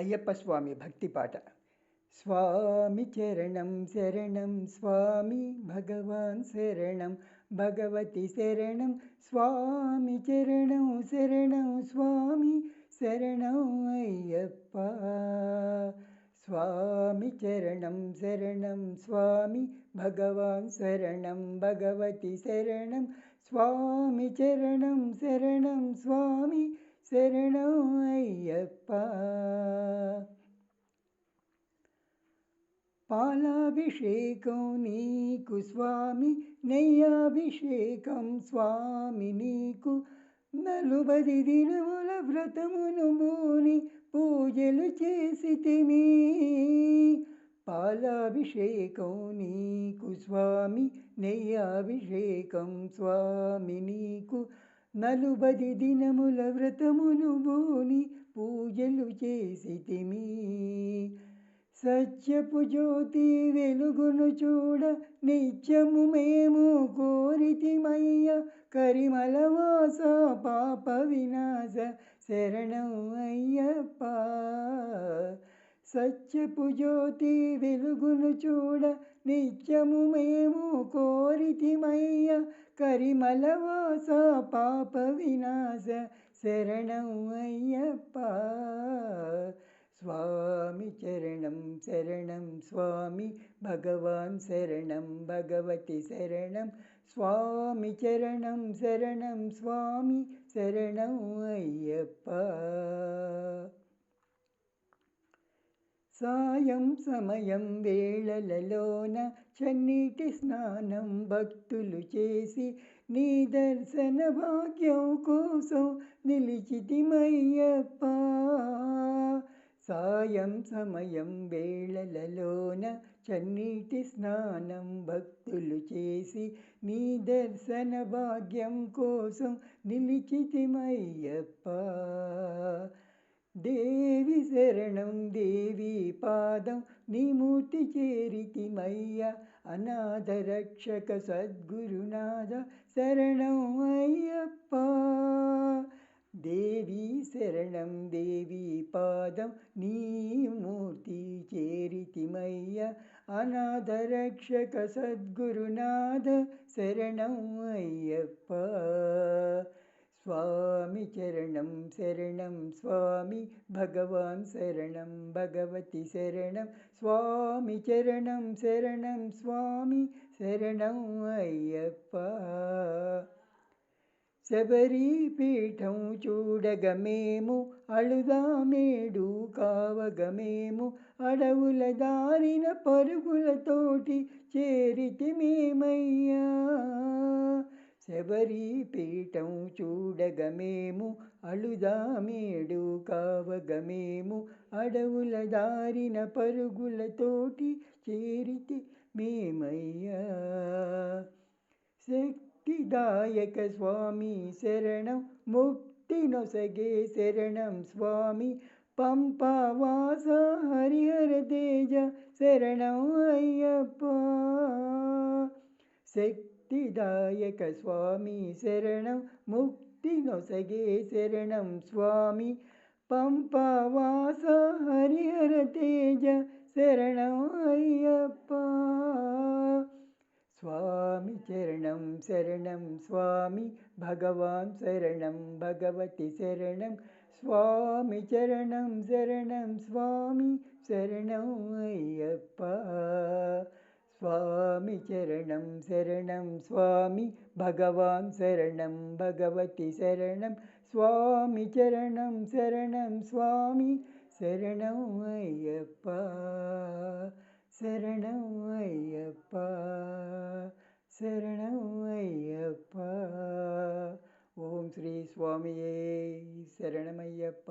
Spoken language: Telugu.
అయ్యప్ప స్వామి భక్తి పాట. స్వామి చరణం శరణం స్వామి భగవాన్ శరణం భగవతి శరణం స్వామి చరణం శరణం స్వామి శరణం అయ్యప్ప. స్వామి చరణం శరణం స్వామి భగవాన్ శరణం భగవతి శరణం స్వామి చరణం శరణం స్వామి శరణం అయ్యప్ప. పాలాభిషేకం నీకు స్వామి, నెయ్యాభిషేకం స్వామి నీకు, 40 దినముల వ్రతమును బూని పూజలు చేసితిమి. పాలాభిషేకం నీకు స్వామి, నెయ్యాభిషేకం స్వామి నీకు, 40 దినముల వ్రతమును బూని పూజలు చేసితిమి. సత్యపు జ్యోతి వెలుగును చూడ నిత్యము మేము కోరితిమయ్య. కరిమలవాస పాప వినాశ శరణం అయ్యప్ప. సత్యపు జ్యోతి వెలుగును చూడ నిత్యము మేము కోరితిమయ్య. కరిమలవాస పాప వినాశ శరణం అయ్యప్ప. స్వామి చరణం శరణం స్వామి భగవాన్ శరణం భగవతి శరణం స్వామి చరణం శరణం స్వామి శరణం అయ్యప్ప. సాయం సమయం వేళలలోన చన్నీటి స్నానం భక్తులు చేసి నీ దర్శన భాగ్యం కోసం నిలిచితిమయ్యప్ప. సాయం సమయం వేళలలోన చన్నీటి స్నానం భక్తులు చేసి నీ దర్శన భాగ్యం కోసం నిలిచితిమయ్యప్ప. దేవి శరణం దేవి పాదం నీ మూర్తి చేరితిమయ్య. అనాథ రక్షక సద్గురునాథ శరణం అయ్యప్ప. దేవి శరణం దేవి పాదం నీ మూర్తి చేరితిమయ్య. అనాథ రక్షక సద్గురునాథ శరణం అయ్యప్ప. స్వామి చరణం శరణం స్వామి భగవాన్ శరణం భగవతి శరణం స్వామి చరణం శరణం స్వామి శరణం అయ్యప్ప. శబరి పీఠం చూడగమేము అళుదామేడు కావగమేము. అడవుల దారిన పరుగులతోటి చేరితిమేమయ్యా. శబరి పీఠం చూడగమేము అళుదామేడు కావగమేము. అడవుల దారిన పరుగులతోటి చేరితి మేమయ్యా. శక్తిదాయక స్వామి శరణం ముక్తి నొసగే శరణం స్వామి. పంపావాస హరిహర తేజ శరణం అయ్యప్ప. శక్తిదాయక స్వామి శరణం ముక్తి నొసగే శరణం స్వామి. పంపావాస హరిహర తేజ శరణం అయ్యప్ప. స్వామి చరణం శరణం స్వామి భగవాన్ శరణం భగవతి శరణం స్వామి చరణం శరణం స్వామి శరణం అయ్యప్ప. స్వామి చరణం శరణం స్వామి భగవాన్ శరణం భగవతి శరణం స్వామి చరణం శరణం స్వామి శరణం అయ్యప్ప. శరణం అయ్యప్ప శరణం అయ్యప్ప. ఓం శ్రీ స్వామియే శరణమయ్యప్ప.